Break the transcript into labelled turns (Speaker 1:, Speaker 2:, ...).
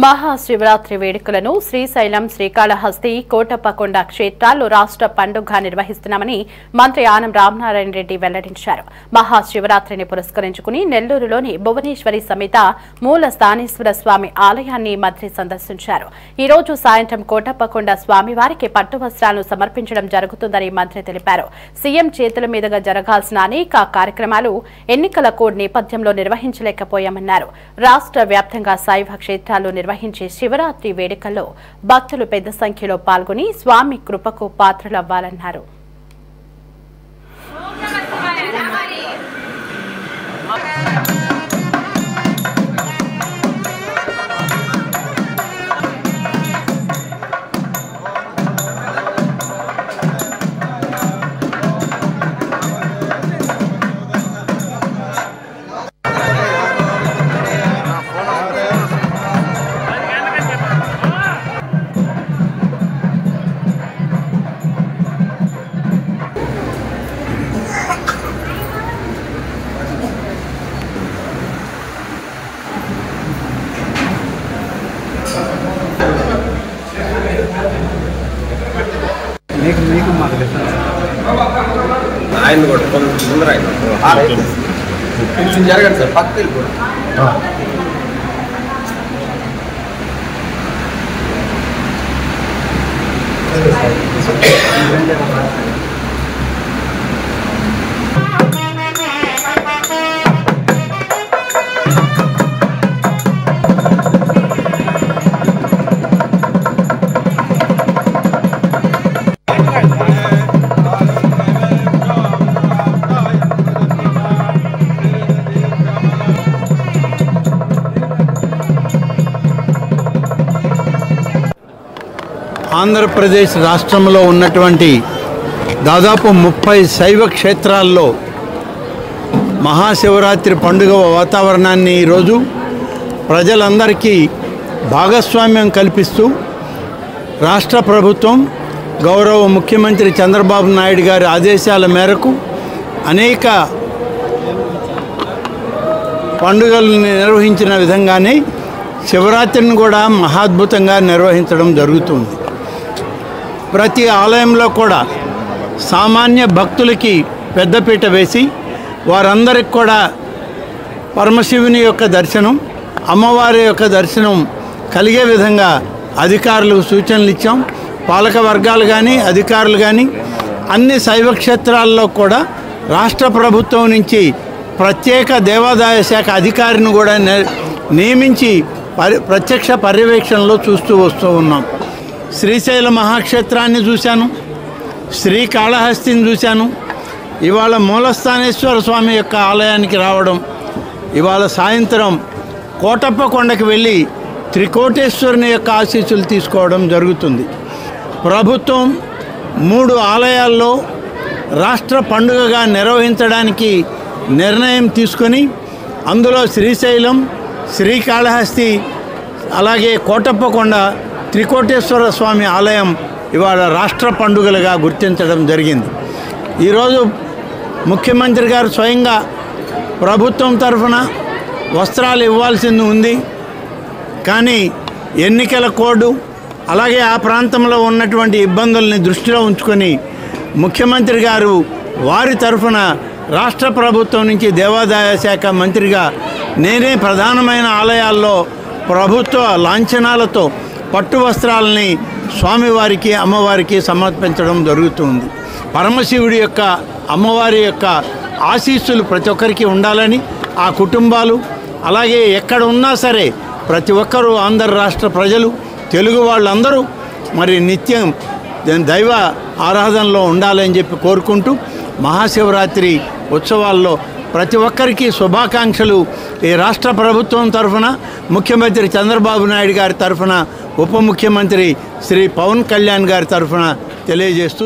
Speaker 1: మహాశివరాత్రి వేడుకలను శ్రీశైలం, శ్రీకాళహస్తి, కోటప్పకొండ క్షేత్రాల్లో రాష్ట్ర పండుగగా నిర్వహిస్తున్నామని మంత్రి ఆనం రామనారాయణ రెడ్డి వెల్లడించారు. మహాశివరాత్రిని పురస్కరించుకుని నెల్లూరులోని భువనేశ్వరి సమేత మూల స్థానేశ్వర స్వామి ఆలయాన్ని మంత్రి సందర్శించారు. ఈ రోజు సాయంత్రం కోటప్పకొండ స్వామివారికి పట్టు వస్త్రాలను సమర్పించడం జరుగుతుందని మంత్రి తెలిపారు. సీఎం చేతుల మీదుగా జరగాల్సిన అనేక కార్యక్రమాలు ఎన్నికల కోడ్ నేపథ్యంలో నిర్వహించలేకపోయామన్నారు. రాష్ట్ర వ్యాప్తంగా శైవ క్షేత్రాల్లో నిర్వహించే శివరాత్రి వేడుకల్లో భక్తులు పెద్ద సంఖ్యలో పాల్గొని స్వామి కృపకు పాత్రలవ్వాలన్నారు.
Speaker 2: మీకు మాకు డిఫరెన్స్
Speaker 3: ఆయన కూడా ముందర కొంచెం జరగండి సార్, పక్కకి కూడా
Speaker 2: ఆంధ్రప్రదేశ్ రాష్ట్రంలో ఉన్నటువంటి దాదాపు 30 శైవ క్షేత్రాల్లో మహాశివరాత్రి పండుగ వాతావరణాన్ని ఈరోజు ప్రజలందరికీ భాగస్వామ్యం కల్పిస్తూ రాష్ట్ర ప్రభుత్వం గౌరవ ముఖ్యమంత్రి చంద్రబాబు నాయుడు గారి ఆదేశాల మేరకు అనేక పండుగలను నిర్వహించిన విధంగానే శివరాత్రిని కూడా మహాద్భుతంగా నిర్వహించడం జరుగుతుంది. ప్రతి ఆలయంలో కూడా సామాన్య భక్తులకి పెద్దపీట వేసి వారందరికి కూడా పరమశివుని యొక్క దర్శనం, అమ్మవారి యొక్క దర్శనం కలిగే విధంగా అధికారులకు సూచనలు ఇచ్చాం. పాలక వర్గాలు కానీ అధికారులు కానీ అన్ని శైవ క్షేత్రాల్లో కూడా రాష్ట్ర ప్రభుత్వం నుంచి ప్రత్యేక దేవాదాయ శాఖ అధికారిని కూడా నియమించి ప్రత్యక్ష పర్యవేక్షణలో చూస్తూ వస్తూ ఉన్నాం. శ్రీశైల మహాక్షేత్రాన్ని చూశాను, శ్రీకాళహస్తిని చూశాను. ఇవాళ మూలస్థానేశ్వర స్వామి యొక్క ఆలయానికి రావడం, ఇవాళ సాయంత్రం కోటప్పకొండకి వెళ్ళి త్రికోటేశ్వరుని యొక్క ఆశీస్సులు తీసుకోవడం జరుగుతుంది. ప్రభుత్వం 3 ఆలయాల్లో రాష్ట్ర పండుగగా నిర్వహించడానికి నిర్ణయం తీసుకొని అందులో శ్రీశైలం, శ్రీకాళహస్తి అలాగే కోటప్పకొండ త్రికోటేశ్వర స్వామి ఆలయం ఇవాళ రాష్ట్ర పండుగలుగా గుర్తించడం జరిగింది. ఈరోజు ముఖ్యమంత్రి గారు స్వయంగా ప్రభుత్వం తరఫున వస్త్రాలు ఇవ్వాల్సింది ఉంది. కానీ ఎన్నికల కోడ్ అలాగే ఆ ప్రాంతంలో ఉన్నటువంటి ఇబ్బందుల్ని దృష్టిలో ఉంచుకొని ముఖ్యమంత్రి గారు వారి తరఫున రాష్ట్ర ప్రభుత్వం నుంచి దేవాదాయ శాఖ మంత్రిగా నేనే ప్రధానమైన ఆలయాల్లో ప్రభుత్వ లాంఛనాలతో పట్టు వస్త్రాలని స్వామివారికి అమ్మవారికి సమర్పించడం జరుగుతుంది. పరమశివుడి యొక్క అమ్మవారి యొక్క ఆశీస్సులు ప్రతి ఒక్కరికి ఉండాలని ఆ కుటుంబాలు అలాగే ఎక్కడ ఉన్నా సరే ప్రతి ఒక్కరూ ఆంధ్ర రాష్ట్ర ప్రజలు తెలుగు వాళ్ళందరూ మరి నిత్యం దైవ ఆరాధనలో ఉండాలని చెప్పి కోరుకుంటూ మహాశివరాత్రి ఉత్సవాల్లో ప్రతి ఒక్కరికి శుభాకాంక్షలు ఈ రాష్ట్ర ప్రభుత్వం తరఫున ముఖ్యమంత్రి చంద్రబాబు నాయుడు గారి తరఫున ఉప ముఖ్యమంత్రి శ్రీ పవన్ కళ్యాణ్ గారి తరఫున తెలియజేస్తూ